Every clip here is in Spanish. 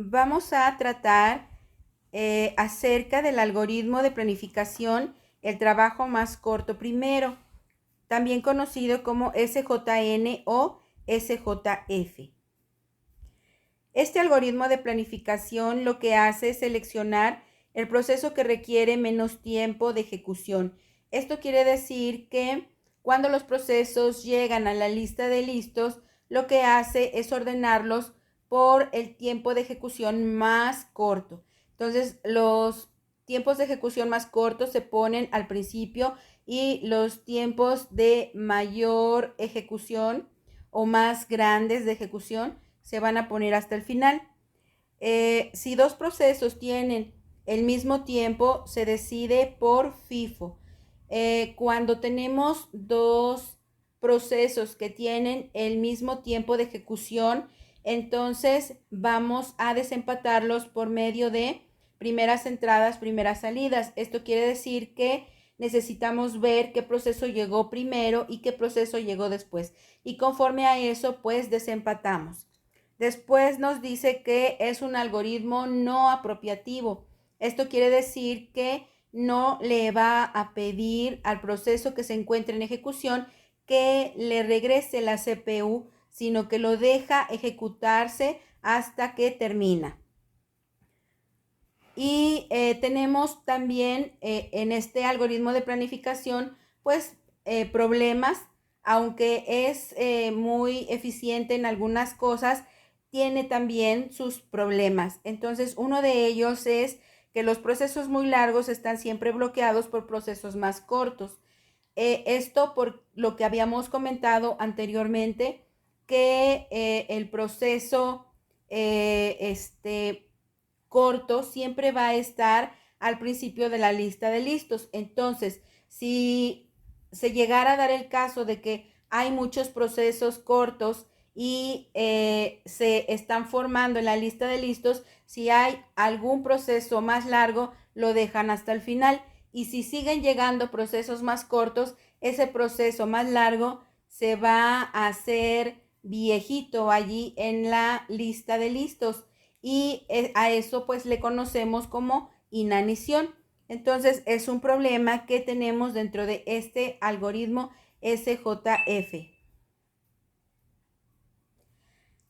vamos a tratar acerca del algoritmo de planificación, el trabajo más corto primero, también conocido como SJN o SJF. Este algoritmo de planificación lo que hace es seleccionar el proceso que requiere menos tiempo de ejecución. Esto quiere decir que cuando los procesos llegan a la lista de listos, lo que hace es ordenarlos por el tiempo de ejecución más corto. Entonces, los tiempos de ejecución más cortos se ponen al principio y los tiempos de mayor ejecución o más grandes de ejecución se van a poner hasta el final. Si dos procesos tienen el mismo tiempo, se decide por FIFO. Cuando tenemos dos procesos que tienen el mismo tiempo de ejecución, entonces vamos a desempatarlos por medio de primeras entradas, primeras salidas. Esto quiere decir que necesitamos ver qué proceso llegó primero y qué proceso llegó después. Y conforme a eso, pues desempatamos. Después nos dice que es un algoritmo no apropiativo. Esto quiere decir que no le va a pedir al proceso que se encuentre en ejecución que le regrese la CPU, sino que lo deja ejecutarse hasta que termina. Y tenemos también en este algoritmo de planificación, pues problemas, aunque es muy eficiente en algunas cosas, tiene también sus problemas. Entonces, uno de ellos es que los procesos muy largos están siempre bloqueados por procesos más cortos. Esto por lo que habíamos comentado anteriormente, que el proceso corto siempre va a estar al principio de la lista de listos. Entonces, si se llegara a dar el caso de que hay muchos procesos cortos y se están formando en la lista de listos, si hay algún proceso más largo, lo dejan hasta el final. Y si siguen llegando procesos más cortos, ese proceso más largo se va a hacer viejito allí en la lista de listos. Y a eso pues le conocemos como inanición. Entonces es un problema que tenemos dentro de este algoritmo SJF.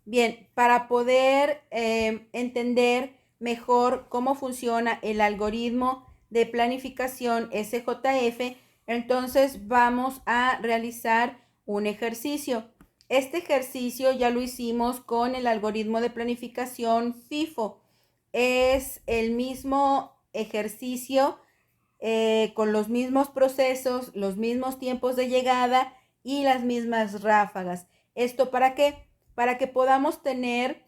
Bien, para poder entender mejor cómo funciona el algoritmo de planificación SJF, entonces vamos a realizar un ejercicio. Este ejercicio ya lo hicimos con el algoritmo de planificación FIFO. Es el mismo ejercicio con los mismos procesos, los mismos tiempos de llegada y las mismas ráfagas. ¿Esto para qué? Para que podamos tener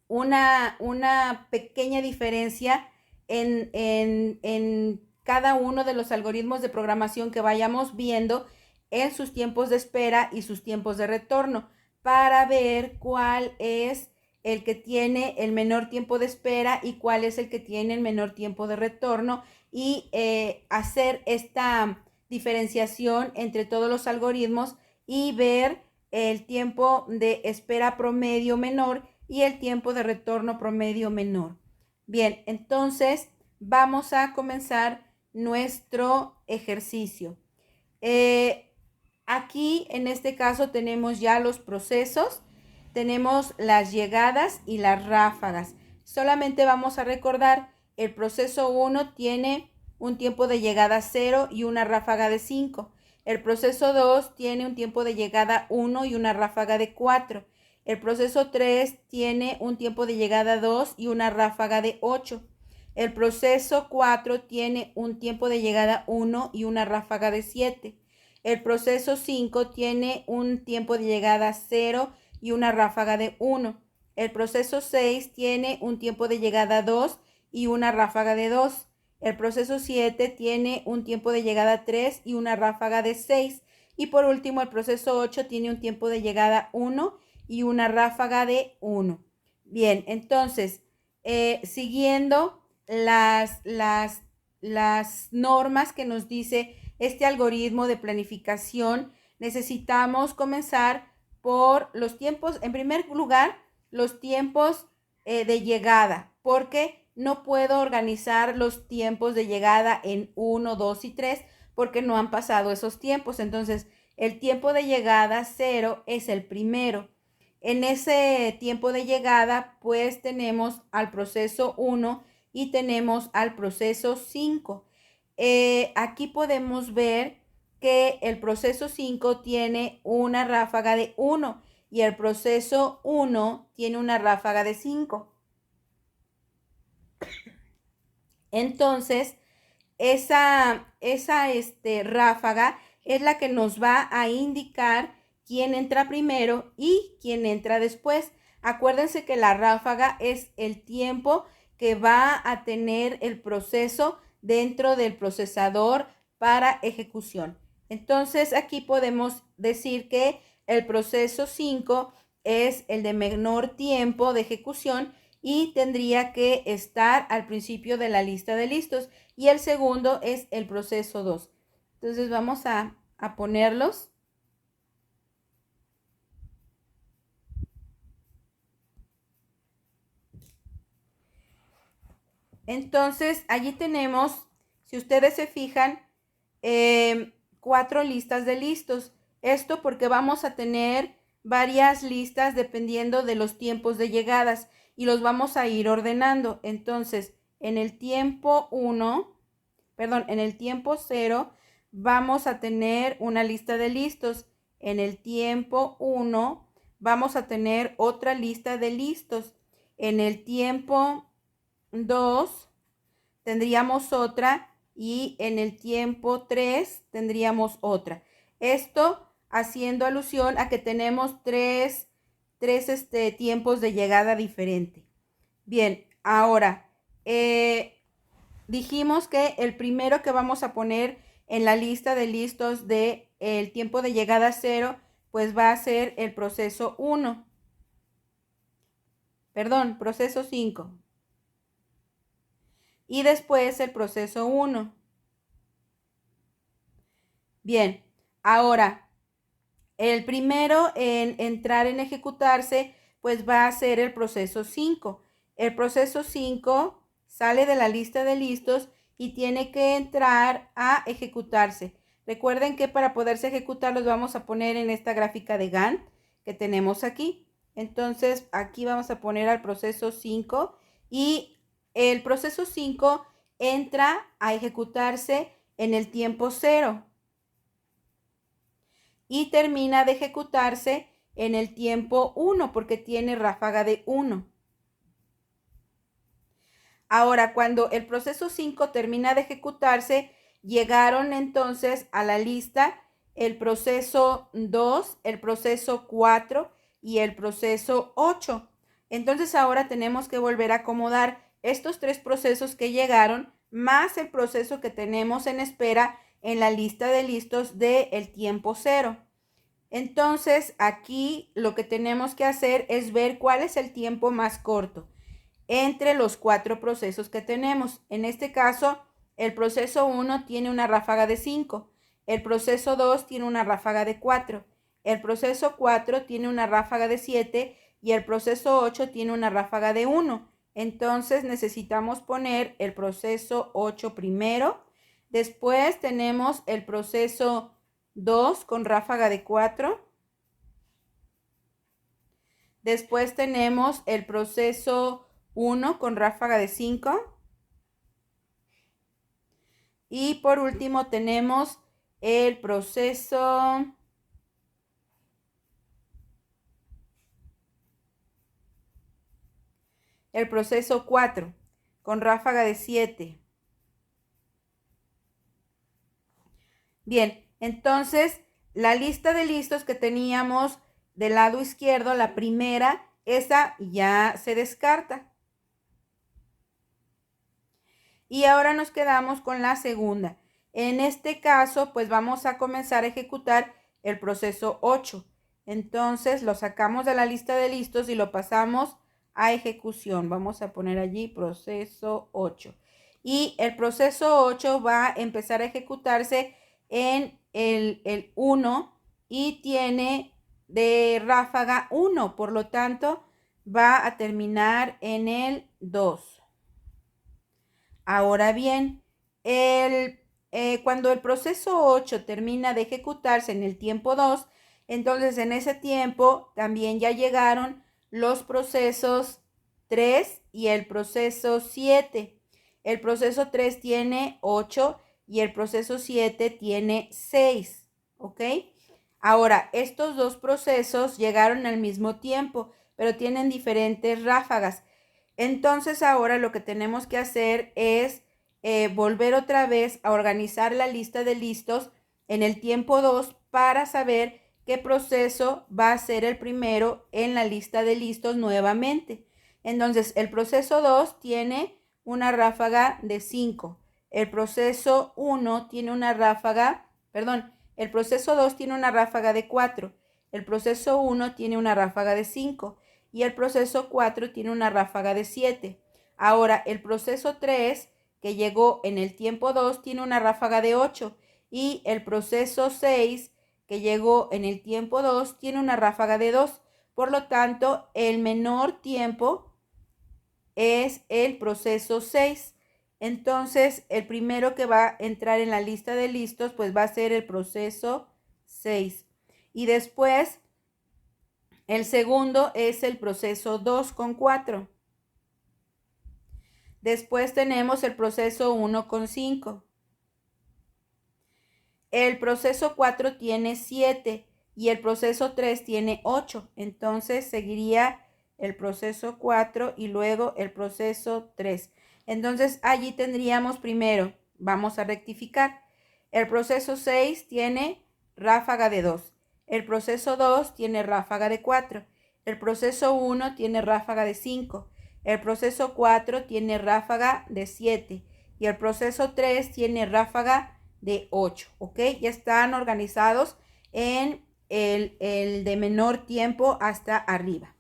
una pequeña diferencia en cada uno de los algoritmos de programación que vayamos viendo en sus tiempos de espera y sus tiempos de retorno, para ver cuál es el que tiene el menor tiempo de espera y cuál es el que tiene el menor tiempo de retorno, y hacer esta diferenciación entre todos los algoritmos y ver el tiempo de espera promedio menor y el tiempo de retorno promedio menor. Bien, entonces vamos a comenzar nuestro ejercicio. Aquí en este caso tenemos ya los procesos, tenemos las llegadas y las ráfagas. Solamente vamos a recordar, el proceso 1 tiene un tiempo de llegada 0 y una ráfaga de 5. El proceso 2 tiene un tiempo de llegada 1 y una ráfaga de 4. El proceso 3 tiene un tiempo de llegada 2 y una ráfaga de 8. El proceso 4 tiene un tiempo de llegada 1 y una ráfaga de 7. El proceso 5 tiene un tiempo de llegada 0 y una ráfaga de 1. El proceso 6 tiene un tiempo de llegada 2 y una ráfaga de 2. El proceso 7 tiene un tiempo de llegada 3 y una ráfaga de 6. Y por último, el proceso 8 tiene un tiempo de llegada 1 y una ráfaga de 1. Bien, entonces, siguiendo las normas que nos dice este algoritmo de planificación, necesitamos comenzar por los tiempos. En primer lugar, los tiempos de llegada, porque no puedo organizar los tiempos de llegada en 1, 2 y 3 porque no han pasado esos tiempos. Entonces, el tiempo de llegada 0 es el primero. En ese tiempo de llegada, pues tenemos al proceso 1 y tenemos al proceso 5. Aquí podemos ver que el proceso 5 tiene una ráfaga de 1 y el proceso 1 tiene una ráfaga de 5. Entonces, esa ráfaga es la que nos va a indicar quién entra primero y quién entra después. Acuérdense que la ráfaga es el tiempo que va a tener el proceso dentro del procesador para ejecución. Entonces, aquí podemos decir que el proceso 5 es el de menor tiempo de ejecución y tendría que estar al principio de la lista de listos. Y el segundo es el proceso 2. Entonces vamos a ponerlos. Entonces allí tenemos, si ustedes se fijan, 4 listas de listos. Esto porque vamos a tener varias listas dependiendo de los tiempos de llegadas y los vamos a ir ordenando. Entonces, en el tiempo 0, vamos a tener una lista de listos. En el tiempo 1 vamos a tener otra lista de listos. En el tiempo 2 tendríamos otra y en el tiempo 3 tendríamos otra. Esto haciendo alusión a que tenemos tres tiempos de llegada diferente. Bien, ahora dijimos que el primero que vamos a poner en la lista de listos de el tiempo de llegada 0, pues va a ser el proceso 1. Perdón, proceso 5. Y después el proceso 1. Bien, ahora el primero en entrar en ejecutarse, pues va a ser el proceso 5. El proceso 5 sale de la lista de listos y tiene que entrar a ejecutarse. Recuerden que para poderse ejecutar los vamos a poner en esta gráfica de Gantt que tenemos aquí. Entonces aquí vamos a poner al proceso 5 y el proceso 5 entra a ejecutarse en el tiempo 0 y termina de ejecutarse en el tiempo 1 porque tiene ráfaga de 1. Ahora, cuando el proceso 5 termina de ejecutarse, llegaron entonces a la lista el proceso 2, el proceso 4 y el proceso 8. Entonces ahora tenemos que volver a acomodar estos 3 procesos que llegaron más el proceso que tenemos en espera en la lista de listos del tiempo 0. Entonces aquí lo que tenemos que hacer es ver cuál es el tiempo más corto entre los 4 procesos que tenemos. En este caso, el proceso 1 tiene una ráfaga de 5, el proceso 2 tiene una ráfaga de 4, el proceso 4 tiene una ráfaga de 7 y el proceso 8 tiene una ráfaga de 1. Entonces necesitamos poner el proceso 8 primero. Después tenemos el proceso 2 con ráfaga de 4. Después tenemos el proceso 1 con ráfaga de 5. Y por último tenemos el proceso el proceso 4 con ráfaga de 7. Bien, entonces la lista de listos que teníamos del lado izquierdo, la primera, esa ya se descarta. Y ahora nos quedamos con la segunda. En este caso, pues vamos a comenzar a ejecutar el proceso 8. Entonces lo sacamos de la lista de listos y lo pasamos a ejecución. Vamos a poner allí proceso 8. Y el proceso 8 va a empezar a ejecutarse en el 1 y tiene de ráfaga 1. Por lo tanto, va a terminar en el 2. Ahora bien, cuando el proceso 8 termina de ejecutarse en el tiempo 2, entonces en ese tiempo también ya llegaron los procesos 3 y el proceso 7. El proceso 3 tiene 8 y el proceso 7 tiene 6, ¿ok? Ahora, estos dos procesos llegaron al mismo tiempo, pero tienen diferentes ráfagas. Entonces ahora lo que tenemos que hacer es volver otra vez a organizar la lista de listos en el tiempo 2 para saber qué proceso va a ser el primero en la lista de listos nuevamente. Entonces el proceso 2 tiene una ráfaga de 5. El proceso 1 tiene una ráfaga, perdón, el proceso 2 tiene una ráfaga de 4. El proceso 1 tiene una ráfaga de 5 y el proceso 4 tiene una ráfaga de 7. Ahora, el proceso 3, que llegó en el tiempo 2, tiene una ráfaga de 8 y el proceso 6, que llegó en el tiempo 2, tiene una ráfaga de 2. Por lo tanto, el menor tiempo es el proceso 6. Entonces, el primero que va a entrar en la lista de listos, pues va a ser el proceso 6. Y después, el segundo es el proceso 2 con 4. Después tenemos el proceso 1 con 5. El proceso 4 tiene 7 y el proceso 3 tiene 8. Entonces seguiría el proceso 4 y luego el proceso 3. Entonces allí tendríamos primero, vamos a rectificar. El proceso 6 tiene ráfaga de 2. El proceso 2 tiene ráfaga de 4. El proceso 1 tiene ráfaga de 5. El proceso 4 tiene ráfaga de 7. Y el proceso 3 tiene ráfaga de 8. ¿Ok? Ya están organizados en el de menor tiempo hasta arriba.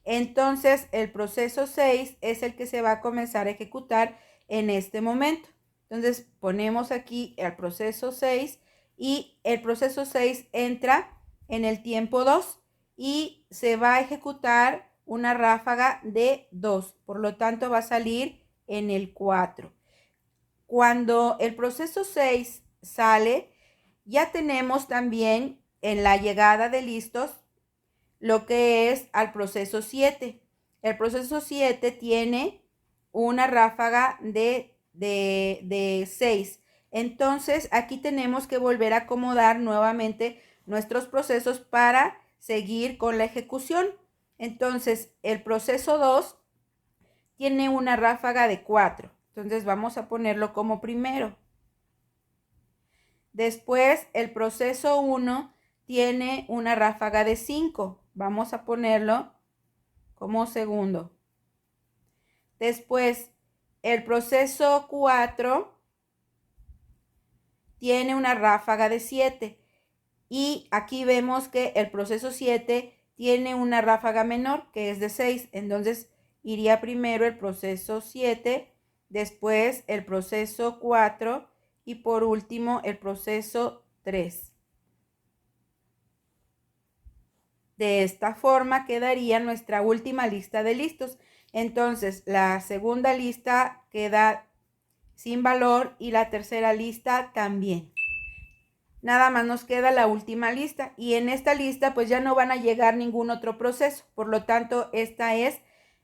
Entonces, el proceso 6 es el que se va a comenzar a ejecutar en este momento. Entonces, ponemos aquí el proceso 6 y el proceso 6 entra en el tiempo 2 y se va a ejecutar una ráfaga de 2. Por lo tanto, va a salir en el 4. Cuando el proceso 6 sale, ya tenemos también en la llegada de listos lo que es al proceso 7. El proceso 7 tiene una ráfaga de 6. Entonces, aquí tenemos que volver a acomodar nuevamente nuestros procesos para seguir con la ejecución. Entonces, el proceso 2 tiene una ráfaga de 4. Entonces, vamos a ponerlo como primero. Después, el proceso 1 tiene una ráfaga de 5. Vamos a ponerlo como segundo. Después, el proceso 4 tiene una ráfaga de 7. Y aquí vemos que el proceso 7 tiene una ráfaga menor, que es de 6. Entonces, iría primero el proceso 7, después el proceso 4 y por último el proceso 3. De esta forma quedaría nuestra última lista de listos. Entonces, la segunda lista queda sin valor y la tercera lista también. Nada más nos queda la última lista y en esta lista pues ya no van a llegar ningún otro proceso. Por lo tanto, esta es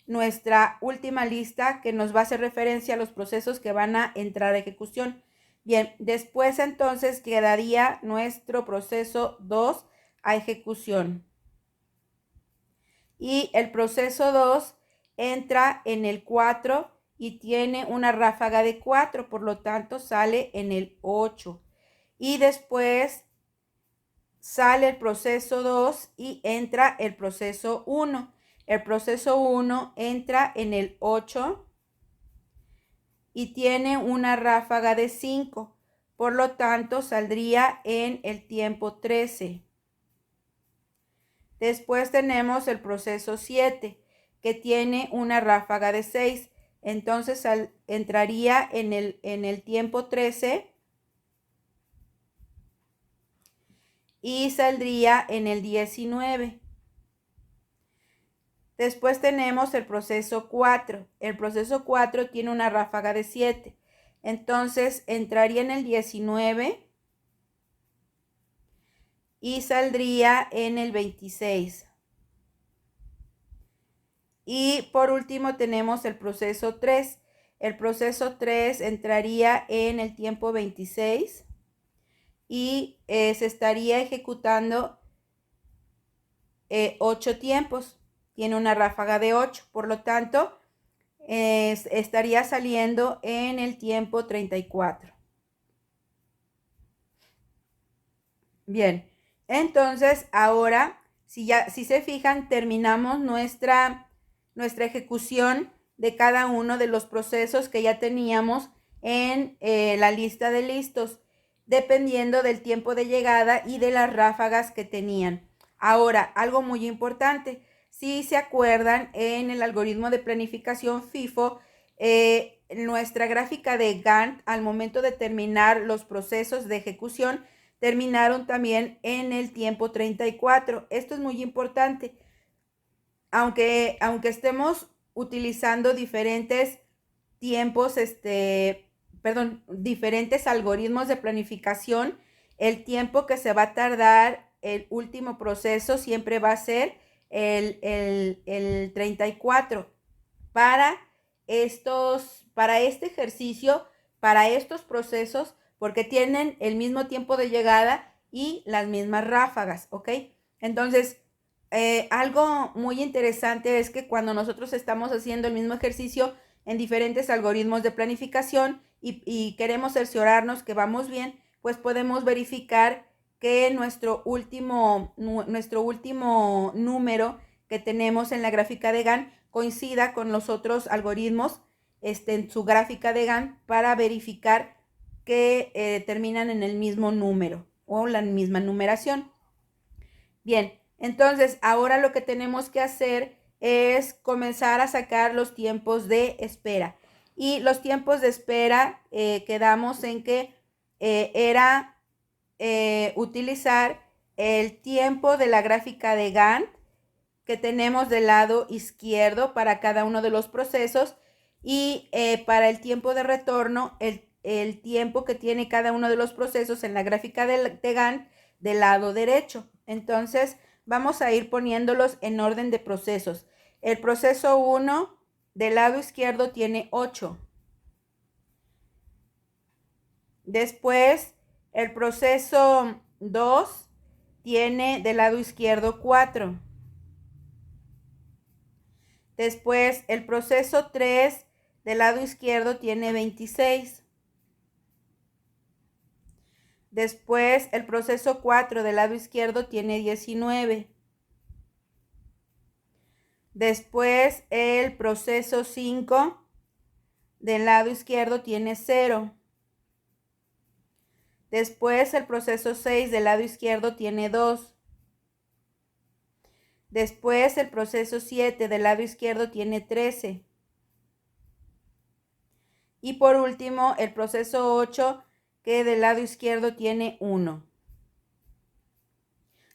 nuestra última lista que nos va a hacer referencia a los procesos que van a entrar a ejecución. Bien, después entonces quedaría nuestro proceso 2 a ejecución. Y el proceso 2 entra en el 4 y tiene una ráfaga de 4, por lo tanto sale en el 8. Y después sale el proceso 2 y entra el proceso 1. El proceso 1 entra en el 8 y tiene una ráfaga de 5. Por lo tanto, saldría en el tiempo 13. Después tenemos el proceso 7, que tiene una ráfaga de 6. Entonces entraría en el tiempo 13 y saldría en el 19. Después tenemos el proceso 4. El proceso 4 tiene una ráfaga de 7. Entonces entraría en el 19 y saldría en el 26. Y por último tenemos el proceso 3. El proceso 3 entraría en el tiempo 26 y se estaría ejecutando 8 tiempos. Tiene una ráfaga de 8, por lo tanto estaría saliendo en el tiempo 34. Bien, entonces ahora, si se fijan, terminamos nuestra ejecución de cada uno de los procesos que ya teníamos en la lista de listos, dependiendo del tiempo de llegada y de las ráfagas que tenían. Ahora, algo muy importante, si se acuerdan, en el algoritmo de planificación FIFO, nuestra gráfica de Gantt, al momento de terminar los procesos de ejecución, terminaron también en el tiempo 34. Esto es muy importante. Aunque estemos utilizando diferentes tiempos, diferentes algoritmos de planificación, el tiempo que se va a tardar el último proceso siempre va a ser el 34. Para este ejercicio, para estos procesos, porque tienen el mismo tiempo de llegada y las mismas ráfagas, ¿ok? Entonces, algo muy interesante es que cuando nosotros estamos haciendo el mismo ejercicio en diferentes algoritmos de planificación y queremos cerciorarnos que vamos bien, pues podemos verificar que nuestro último número que tenemos en la gráfica de Gantt coincida con los otros algoritmos en su gráfica de Gantt para verificar que terminan en el mismo número o la misma numeración. Bien, entonces ahora lo que tenemos que hacer es comenzar a sacar los tiempos de espera. Y los tiempos de espera quedamos en que era utilizar el tiempo de la gráfica de Gantt que tenemos del lado izquierdo para cada uno de los procesos y para el tiempo de retorno, el tiempo que tiene cada uno de los procesos en la gráfica de Gantt del lado derecho. Entonces vamos a ir poniéndolos en orden de procesos. El proceso 1 del lado izquierdo tiene 8. Después el proceso 2 tiene del lado izquierdo 4. Después el proceso 3 del lado izquierdo tiene 26. Después el proceso 4 del lado izquierdo tiene 19. Después el proceso 5 del lado izquierdo tiene 0. Después el proceso 6 del lado izquierdo tiene 2. Después el proceso 7 del lado izquierdo tiene 13. Y por último el proceso 8 que del lado izquierdo tiene 1.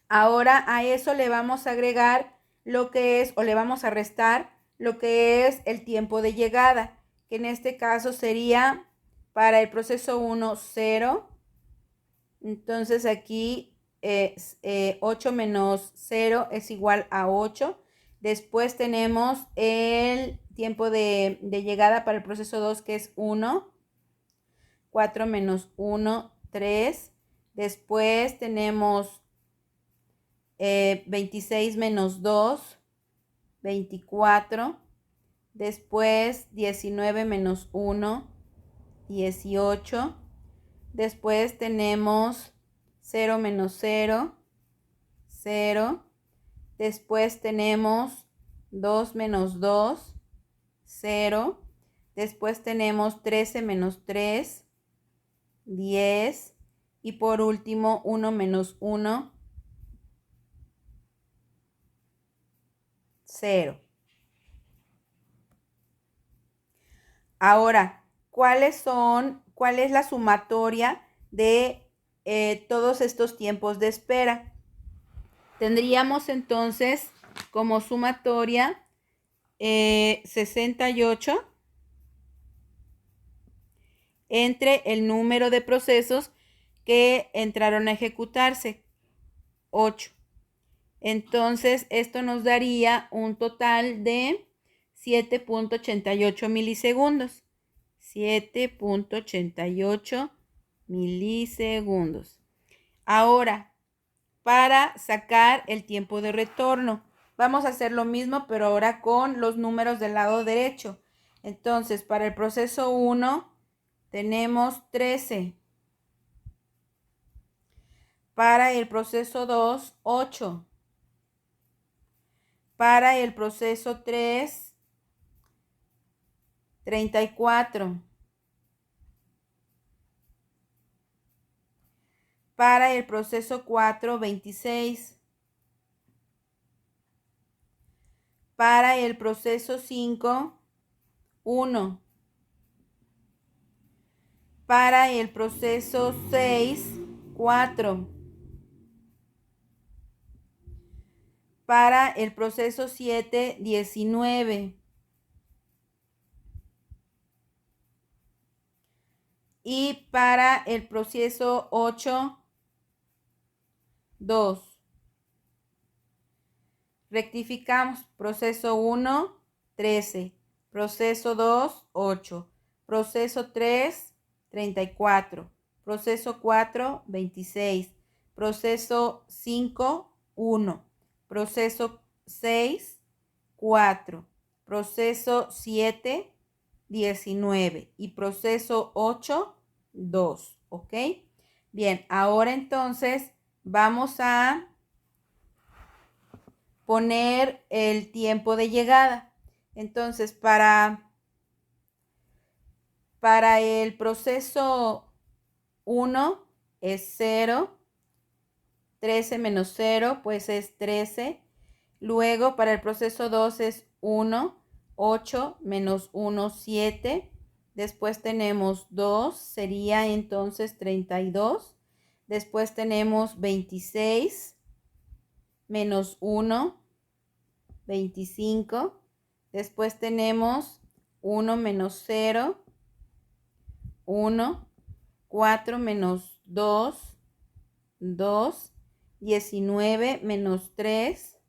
Ahora a eso le vamos a agregar lo que es, o le vamos a restar lo que es el tiempo de llegada, que en este caso sería para el proceso 1, 0. Entonces aquí 8 menos 0 es igual a 8. Después tenemos el tiempo de llegada para el proceso 2, que es 1. 4 menos 1, 3. Después tenemos 26 menos 2, 24. Después 19 menos 1, 18. Después tenemos 0 menos 0, 0. Después tenemos 2 menos 2, 0. Después tenemos 13 menos 3, 10. Y por último 1 menos 1, 0. Ahora, ¿cuál es la sumatoria de todos estos tiempos de espera? Tendríamos entonces como sumatoria 68 entre el número de procesos que entraron a ejecutarse, 8. Entonces, esto nos daría un total de 7.88 milisegundos. 7.88 milisegundos. Ahora, para sacar el tiempo de retorno, vamos a hacer lo mismo, pero ahora con los números del lado derecho. Entonces, para el proceso 1 tenemos 13. Para el proceso 2, 8. Para el proceso 3, 34. Para el proceso 4, 26. Para el proceso 5, 1. Para el proceso 6, 4. Para el proceso 7, 19. Y para el proceso 8, 2. Rectificamos. Proceso 1, 13. Proceso 2, 8. Proceso 3, 34. Proceso 4, 26. Proceso 5, 1. Proceso 6, 4. Proceso 7, 19. Y proceso 8, 2. ¿Ok? Bien, ahora entonces vamos a poner el tiempo de llegada. Entonces, para el proceso 1 es 0. 13 menos 0, pues es 13. Luego, para el proceso 2 es 1. 8 menos 1, 7. Después tenemos 2, sería entonces 32. Después tenemos 26 menos 1, 25. Después tenemos 1 menos 0, 1. 4 menos 2, 2. 19 menos 3,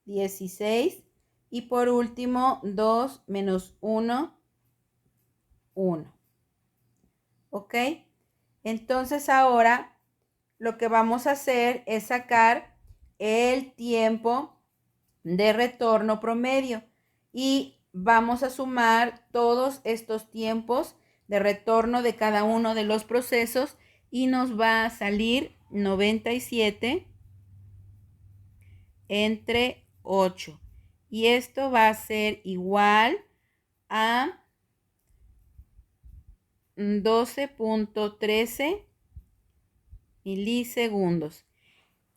16. Y por último, 2 menos 1, 1. ¿Ok? Entonces ahora lo que vamos a hacer es sacar el tiempo de retorno promedio y vamos a sumar todos estos tiempos de retorno de cada uno de los procesos y nos va a salir 97 entre 8. Y esto va a ser igual a 12.13 milisegundos.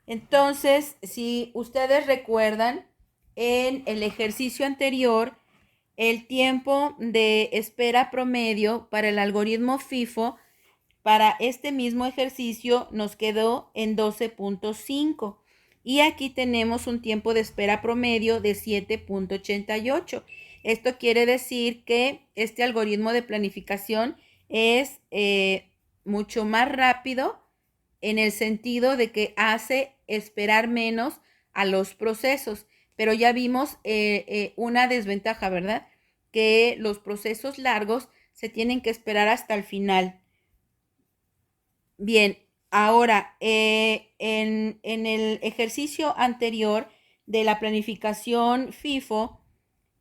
Entonces, si ustedes recuerdan, en el ejercicio anterior, el tiempo de espera promedio para el algoritmo FIFO para este mismo ejercicio nos quedó en 12.5 y aquí tenemos un tiempo de espera promedio de 7.88. Esto quiere decir que este algoritmo de planificación es mucho más rápido en el sentido de que hace esperar menos a los procesos. Pero ya vimos una desventaja, ¿verdad? Que los procesos largos se tienen que esperar hasta el final. Bien, ahora en el ejercicio anterior de la planificación FIFO,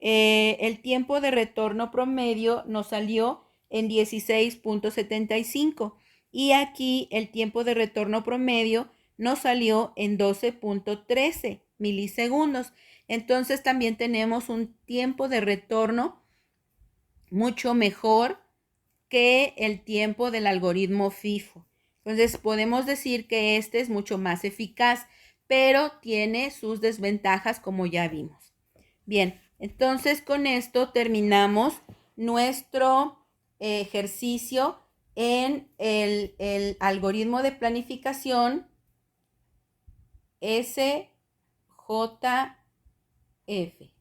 el tiempo de retorno promedio nos salió en 16.75 y aquí el tiempo de retorno promedio nos salió en 12.13 milisegundos. Entonces también tenemos un tiempo de retorno mucho mejor que el tiempo del algoritmo FIFO. Entonces podemos decir que este es mucho más eficaz, pero tiene sus desventajas como ya vimos. Bien, entonces con esto terminamos nuestro ejercicio en el algoritmo de planificación SJF. F.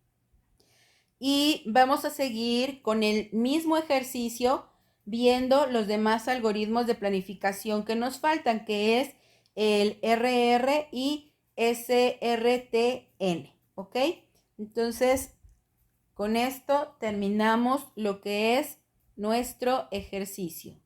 Y vamos a seguir con el mismo ejercicio viendo los demás algoritmos de planificación que nos faltan, que es el RR y SRTN, ¿ok? Entonces, con esto terminamos lo que es nuestro ejercicio.